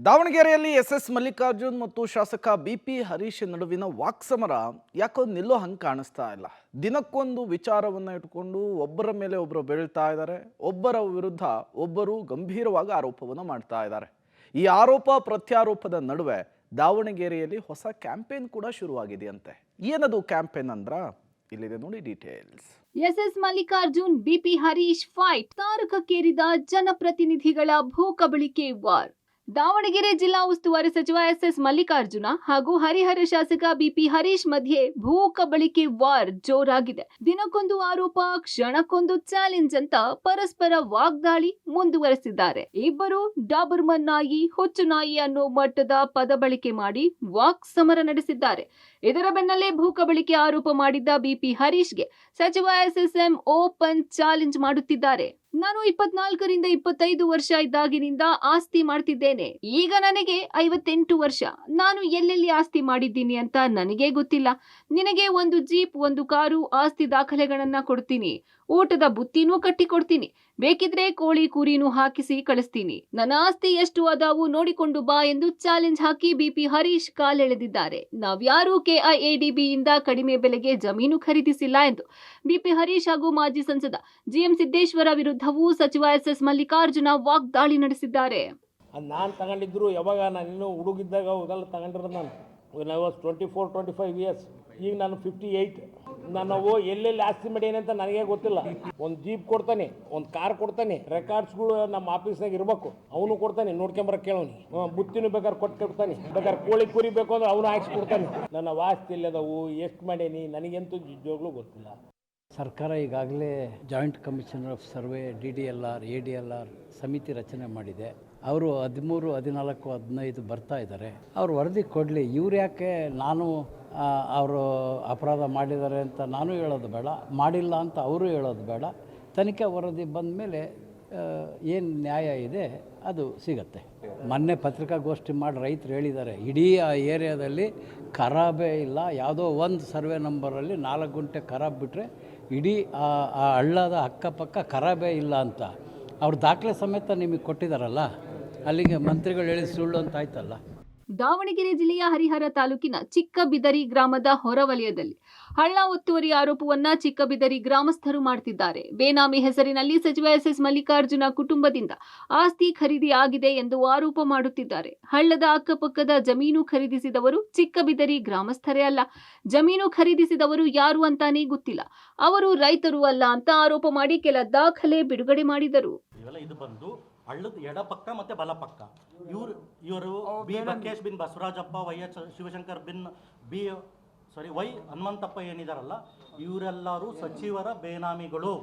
ದಾವಣಗೆರೆಯಲ್ಲಿ ಎಸ್ ಮಲ್ಲಿಕಾರ್ಜುನ್ ಮತ್ತು ಶಾಸಕ ಬಿ.ಪಿ. ಹರೀಶ್ ನಡುವಿನ ವಾಕ್ಸಮರ ಯಾಕೋ ನಿಲ್ಲೋ ಹಂಗೆ ಕಾಣಿಸ್ತಾ ಇಲ್ಲ. ದಿನಕ್ಕೊಂದು ವಿಚಾರವನ್ನು ಇಟ್ಕೊಂಡು ಒಬ್ಬರ ಮೇಲೆ ಒಬ್ಬರು ಬೀಳ್ತಾ ಇದ್ದಾರೆ. ಒಬ್ಬರ ವಿರುದ್ಧ ಒಬ್ಬರು ಗಂಭೀರವಾಗಿ ಆರೋಪವನ್ನು ಮಾಡ್ತಾ ಇದ್ದಾರೆ. ಈ ಆರೋಪ ಪ್ರತ್ಯಾರೋಪದ ನಡುವೆ ದಾವಣಗೆರೆಯಲ್ಲಿ ಹೊಸ ಕ್ಯಾಂಪೇನ್ ಕೂಡ ಶುರುವಾಗಿದೆಯಂತೆ. ಏನದು ಕ್ಯಾಂಪೇನ್ ಅಂದ್ರ ಇಲ್ಲಿದೆ ನೋಡಿ details. S Mallikarjun BP Harish fight ತಾರಕಕ್ಕೇರಿದ ಜನಪ್ರತಿನಿಧಿಗಳ ಭೂ ಕಬಳಿಕೆ ವಾರ್. ದಾವಣಗೆರೆ ಜಿಲ್ಲಾ ಉಸ್ತುವಾರಿ ಸಚಿವ ಎಸ್ ಮಲ್ಲಿಕಾರ್ಜುನ ಹಾಗೂ ಹರಿಹರ ಶಾಸಕ ಬಿಪಿ ಹರೀಶ್ ಮಧ್ಯೆ ಭೂ ಕಬಳಿಕೆ ವಾರ್ ಜೋರಾಗಿದೆ. ದಿನಕ್ಕೊಂದು ಆರೋಪ, ಕ್ಷಣಕ್ಕೊಂದು ಚಾಲೆಂಜ್ ಅಂತ ಪರಸ್ಪರ ವಾಗ್ದಾಳಿ ಮುಂದುವರೆಸಿದ್ದಾರೆ. ಇಬ್ಬರು ಡಾಬರ್ಮನ್ ನಾಯಿ, ಹುಚ್ಚು ನಾಯಿ ಅನ್ನೋ ಮಟ್ಟದ ಪದ ಬಳಕೆ ಮಾಡಿ ವಾಕ್ ಸಮರ ನಡೆಸಿದ್ದಾರೆ. ಇದರ ಬೆನ್ನಲ್ಲೇ ಭೂ ಕಬಳಿಕೆ ಆರೋಪ ಮಾಡಿದ್ದ ಬಿಪಿ ಹರೀಶ್ಗೆ ಸಚಿವ ಎಸ್ಎಂ ಓಪನ್ ಚಾಲೆಂಜ್ ಮಾಡುತ್ತಿದ್ದಾರೆ. ನಾನು 24ರಿಂದ 25 ವರ್ಷ ಇದ್ದಾಗಿನಿಂದ ಆಸ್ತಿ ಮಾಡ್ತಿದ್ದೇನೆ. ಈಗ ನನಗೆ 58 ವರ್ಷ. ನಾನು ಎಲ್ಲೆಲ್ಲಿ ಆಸ್ತಿ ಮಾಡಿದ್ದೀನಿ ಅಂತ ನನಗೇ ಗೊತ್ತಿಲ್ಲ. ನಿನಗೆ ಒಂದು ಜೀಪ್, ಒಂದು ಕಾರು, ಆಸ್ತಿ ದಾಖಲೆಗಳನ್ನ ಕೊಡ್ತೀನಿ. ಊಟದ ಬುತ್ತಿನೂ ಕಟ್ಟಿ ಕೊಡ್ತೀನಿ. ಬೇಕಿದ್ರೆ ಕೋಳಿ ಕೂರಿನೂ ಹಾಕಿಸಿ ಕಳಿಸ್ತೀನಿ. ನನ್ನ ಆಸ್ತಿ ಎಷ್ಟು ಅದಾವು ನೋಡಿಕೊಂಡು ಬಾ ಎಂದು ಚಾಲೆಂಜ್ ಹಾಕಿ ಬಿಪಿ ಹರೀಶ್ ಕಾಲೆಳೆದಿದ್ದಾರೆ. ನಾವ್ಯಾರೂ ಕೆಐಎಡಿಬಿ ಇಂದ ಕಡಿಮೆ ಬೆಲೆಗೆ ಜಮೀನು ಖರೀದಿಸಿಲ್ಲ ಎಂದು ಬಿಪಿ ಹರೀಶ್ ಹಾಗೂ ಮಾಜಿ ಸಂಸದ ಜಿಎಂ ಸಿದ್ದೇಶ್ವರ ವಿರುದ್ಧವೂ ಸಚಿವ ಎಸ್ ಮಲ್ಲಿಕಾರ್ಜುನ ವಾಗ್ದಾಳಿ ನಡೆಸಿದ್ದಾರೆ. ನಾನು ತಗೊಂಡಿದ್ರು ಯಾವಾಗ ನಾನು ಇನ್ನೂ ಹುಡುಗಿದ್ದಾಗ ಅವೆಲ್ಲ ತಗೊಂಡಿರೋದು ನಾನು. I was 24-25 years. ಈಗ ನಾನು 58. ನಾವು ಎಲ್ಲೆಲ್ಲಿ ಆಸ್ತಿ ಮಾಡೇನೆ ಅಂತ ನನಗೆ ಗೊತ್ತಿಲ್ಲ. ಒಂದು ಜೀಪ್ ಕೊಡ್ತಾನೆ, ಒಂದು ಕಾರ್ ಕೊಡ್ತಾನೆ, ರೆಕಾರ್ಡ್ಸ್ಗಳು ನಮ್ಮ ಆಫೀಸ್ನಾಗ ಇರಬೇಕು, ಅವನು ಕೊಡ್ತಾನೆ, ನೋಡ್ಕೊಂಬರಕ್ಕೆ ಕೇಳೋನಿ. ಬುತ್ತಿನೂ ಬೇಕಾದ್ರೆ ಕೊಡ್ತಾನೆ, ಬೇಕಾದ್ರೆ ಕೋಳಿ ಕುರಿ ಬೇಕು ಅಂದ್ರೆ ಅವನು ಹಾಕ್ಸ್ಕೊಡ್ತಾನೆ. ನನ್ನ ಆಸ್ತಿ ಎಲ್ಲದವು, ಎಷ್ಟು ಮಾಡೇನಿ, ನನಗಂತೂ ನಿಜವಾಗ್ಲೂ ಗೊತ್ತಿಲ್ಲ. ಸರ್ಕಾರ ಈಗಾಗಲೇ joint commissioner of survey DDLR ADLR ಸಮಿತಿ ರಚನೆ ಮಾಡಿದೆ. ಅವರು 13, 14, 15 ಬರ್ತಾ ಇದ್ದಾರೆ. ಅವ್ರು ವರದಿ ಕೊಡಲಿ. ಇವ್ರು ಯಾಕೆ ನಾನು ಅವರು ಅಪರಾಧ ಮಾಡಿದ್ದಾರೆ ಅಂತ ನಾನು ಹೇಳೋದು ಬೇಡ, ಮಾಡಿಲ್ಲ ಅಂತ ಅವರು ಹೇಳೋದು ಬೇಡ. ತನಿಖೆ ವರದಿ ಬಂದ ಮೇಲೆ ಏನು ನ್ಯಾಯ ಇದೆ ಅದು ಸಿಗತ್ತೆ. ಮೊನ್ನೆ ಪತ್ರಿಕಾಗೋಷ್ಠಿ ಮಾಡಿ ರೈತರು ಹೇಳಿದ್ದಾರೆ, ಇಡೀ ಆ ಏರಿಯಾದಲ್ಲಿ ಖರಾಬೇ ಇಲ್ಲ. ಯಾವುದೋ ಒಂದು ಸರ್ವೆ ನಂಬರಲ್ಲಿ 4 ಗುಂಟೆ ಖರಾಬ್ ಬಿಟ್ಟರೆ ಇಡೀ ಆ ಹಳ್ಳದ ಅಕ್ಕಪಕ್ಕ ಖರಾಬೇ ಇಲ್ಲ ಅಂತ. ಅವ್ರ ದಾಖಲೆ ಸಮೇತ ನಿಮಗೆ ಕೊಟ್ಟಿದ್ದಾರಲ್ಲ, ಅಲ್ಲಿಗೆ ಮಂತ್ರಿಗಳು ಹೇಳಿ ಸುಳ್ಳು ಅಂತ ಆಯ್ತಲ್ಲ. ದಾವಣಗೆರೆ ಜಿಲ್ಲೆಯ ಹರಿಹರ ತಾಲೂಕಿನ ಚಿಕ್ಕಬಿದರಿ ಗ್ರಾಮದ ಹೊರವಲಯದಲ್ಲಿ ಹಳ್ಳ ಒತ್ತುವರಿ ಆರೋಪವನ್ನ ಚಿಕ್ಕಬಿದರಿ ಗ್ರಾಮಸ್ಥರು ಮಾಡುತ್ತಿದ್ದಾರೆ. ಬೇನಾಮಿ ಹೆಸರಿನಲ್ಲಿ ಸಚಿವ ಎಸ್ ಮಲ್ಲಿಕಾರ್ಜುನ ಕುಟುಂಬದಿಂದ ಆಸ್ತಿ ಖರೀದಿ ಆಗಿದೆ ಎಂದು ಆರೋಪ ಮಾಡುತ್ತಿದ್ದಾರೆ. ಹಳ್ಳದ ಅಕ್ಕಪಕ್ಕದ ಜಮೀನು ಖರೀದಿಸಿದವರು ಚಿಕ್ಕಬಿದರಿ ಗ್ರಾಮಸ್ಥರೇ ಅಲ್ಲ. ಜಮೀನು ಖರೀದಿಸಿದವರು ಯಾರು ಅಂತಾನೇ ಗೊತ್ತಿಲ್ಲ. ಅವರು ರೈತರು ಅಲ್ಲ ಅಂತ ಆರೋಪ ಮಾಡಿ ಕೆಲ ದಾಖಲೆ ಬಿಡುಗಡೆ ಮಾಡಿದರು. ಹಳ್ಳದ ಎಡಪಕ್ಕ ಮತ್ತೆ ಬಲಪಕ್ಕ ಇವರು ಬಿ ಬಕೇಶ್ ಬಿನ್ ಬಸವರಾಜಪ್ಪ, ಶಿವಶಂಕರ್ ಬಿನ್ ವೈ ಹನುಮಂತಪ್ಪ ಏನಿದಾರಲ್ಲ, ಇವರೆಲ್ಲರೂ ಸಚಿವರ ಬೇನಾಮಿಗಳು.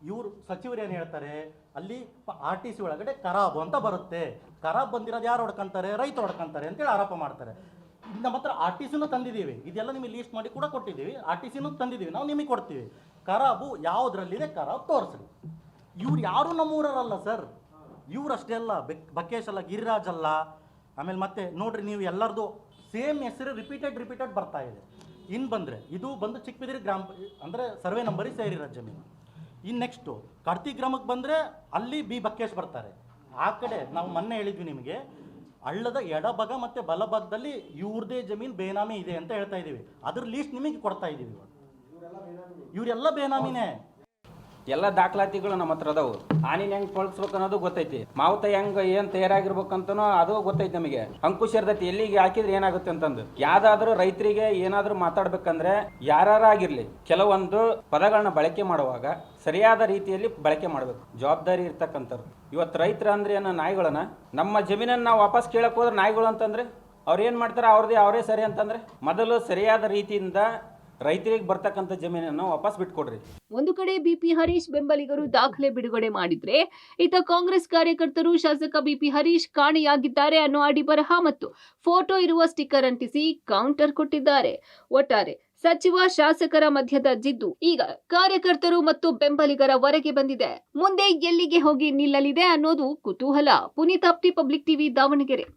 ಇವರು ಸಚಿವರು ಏನು ಹೇಳ್ತಾರೆ, ಅಲ್ಲಿ RTC ಒಳಗಡೆ ಖರಾಬು ಅಂತ ಬರುತ್ತೆ. ಖರಾಬ್ ಬಂದಿರೋದು ಯಾರು ಹೊಡ್ಕೊಂತಾರೆ? ರೈತ ಹೊಡ್ಕೊಂತಾರೆ ಅಂತೇಳಿ ಆರೋಪ ಮಾಡ್ತಾರೆ. ನಮ್ಮ ಹತ್ರ RTCನೂ ತಂದಿದ್ದೀವಿ, ಇದೆಲ್ಲ ನಿಮಗೆ ಲೀಸ್ಟ್ ಮಾಡಿ ಕೂಡ ಕೊಟ್ಟಿದ್ದೀವಿ. RTCನೂ ತಂದಿದ್ದೀವಿ, ನಾವು ನಿಮಗೆ ಕೊಡ್ತೀವಿ. ಖರಾಬು ಯಾವುದ್ರಲ್ಲಿದೆ ಖರಾಬ್ ತೋರಿಸ್ರಿ. ಇವ್ರು ಯಾರು ನಮ್ಮೂರಲ್ಲ ಸರ್, ಇವರಷ್ಟೇ ಅಲ್ಲ, ಬಕೇಶ್ ಅಲ್ಲ, ಗಿರಿರಾಜ್ ಅಲ್ಲ. ಆಮೇಲೆ ಮತ್ತೆ ನೋಡ್ರಿ, ನೀವು ಎಲ್ಲರದು ಸೇಮ್ ಹೆಸರು ರಿಪೀಟೆಡ್ ಬರ್ತಾ ಇದೆ. ಇನ್ನು ಬಂದರೆ ಇದು ಬಂದು ಚಿಕ್ಕಬಿದಿರಿ ಗ್ರಾಮ ಅಂದರೆ ಸರ್ವೆ ನಂಬರಿಗೆ ಸೇರಿರೋ ಜಮೀನು. ಇನ್ನು ನೆಕ್ಸ್ಟು ಕಡ್ತಿ ಗ್ರಾಮಕ್ಕೆ ಬಂದರೆ ಅಲ್ಲಿ ಬಿ ಬಕೇಶ್ ಬರ್ತಾರೆ. ಆ ಕಡೆ ನಾವು ಮೊನ್ನೆ ಹೇಳಿದ್ವಿ ನಿಮಗೆ, ಹಳ್ಳದ ಎಡಭಾಗ ಮತ್ತು ಬಲಭಾಗದಲ್ಲಿ ಇವ್ರದೇ ಜಮೀನು ಬೇನಾಮಿ ಇದೆ ಅಂತ ಹೇಳ್ತಾ ಇದ್ದೀವಿ. ಅದ್ರ ಲೀಸ್ಟ್ ನಿಮಗೆ ಕೊಡ್ತಾ ಇದ್ದೀವಿ. ಇವರೆಲ್ಲ ಬೇನಾಮಿನೇ. ಎಲ್ಲ ದಾಖಲಾತಿಗಳು ನಮ್ಮ ಹತ್ರ ಅದಾವು. ಆನಿನ ಹೆಂಗೆ ತೊಳಸ್ಬೇಕು ಅನ್ನೋದು ಗೊತ್ತೈತಿ. ಮಾವುತ ಹೆಂಗೆ ಏನು ತಯಾರಾಗಿರ್ಬೇಕಂತನೋ ಅದು ಗೊತ್ತೈತಿ ನಮಗೆ. ಅಂಕುಶ ಇರ್ತೈತಿ ಎಲ್ಲಿಗೆ ಹಾಕಿದ್ರೆ ಏನಾಗುತ್ತೆ ಅಂತಂದು. ಯಾವ್ದಾದ್ರು ರೈತರಿಗೆ ಏನಾದರೂ ಮಾತಾಡ್ಬೇಕಂದ್ರೆ ಯಾರಾಗಿರ್ಲಿ, ಕೆಲವೊಂದು ಪದಗಳನ್ನ ಬಳಕೆ ಮಾಡುವಾಗ ಸರಿಯಾದ ರೀತಿಯಲ್ಲಿ ಬಳಕೆ ಮಾಡಬೇಕು. ಜವಾಬ್ದಾರಿ ಇರ್ತಕ್ಕಂಥವ್ರು. ಇವತ್ತು ರೈತರ ಅಂದ್ರೆ ಏನೋ ನಾಯಿಗಳನ್ನ, ನಮ್ಮ ಜಮೀನನ್ನು ನಾವು ವಾಪಸ್ ಕೇಳಕ್ ಹೋದ್ರೆ ನಾಯಿಗಳು ಅಂತಂದ್ರೆ ಅವ್ರು ಏನು ಮಾಡ್ತಾರೆ, ಅವರೇ ಸರಿ ಅಂತಂದ್ರೆ ಮೊದಲು ಸರಿಯಾದ ರೀತಿಯಿಂದ ರೈತರಿಗೆ ಬರ್ತಕ್ಕಂಥ ಜಮೀನನ್ನು ವಾಪಸ್ ಬಿಟ್ಕೊಡ್ರಿ. ಒಂದು ಕಡೆ ಬಿಪಿ ಹರೀಶ್ ಬೆಂಬಲಿಗರು ದಾಖಲೆ ಬಿಡುಗಡೆ ಮಾಡಿದ್ರೆ, ಇತ ಕಾಂಗ್ರೆಸ್ ಕಾರ್ಯಕರ್ತರು ಶಾಸಕ ಬಿಪಿ ಹರೀಶ್ ಕಾಣೆಯಾಗಿದ್ದಾರೆ ಅನ್ನೋ ಅಡಿಬರಹ ಮತ್ತು ಫೋಟೋ ಇರುವ ಸ್ಟಿಕ್ಕರ್ ಅಂಟಿಸಿ ಕೌಂಟರ್ ಕೊಟ್ಟಿದ್ದಾರೆ. ಒಟ್ಟಾರೆ ಸಚಿವ ಶಾಸಕರ ಮಧ್ಯದ ಜಿದ್ದು ಈಗ ಕಾರ್ಯಕರ್ತರು ಮತ್ತು ಬೆಂಬಲಿಗರ ವರೆಗೆ ಬಂದಿದೆ. ಮುಂದೆ ಎಲ್ಲಿಗೆ ಹೋಗಿ ನಿಲ್ಲಲಿದೆ ಅನ್ನೋದು ಕುತೂಹಲ. ಪುನೀತ್ ಅಪ್ಟಿ, ಪಬ್ಲಿಕ್ ಟಿವಿ, ದಾವಣಗೆರೆ.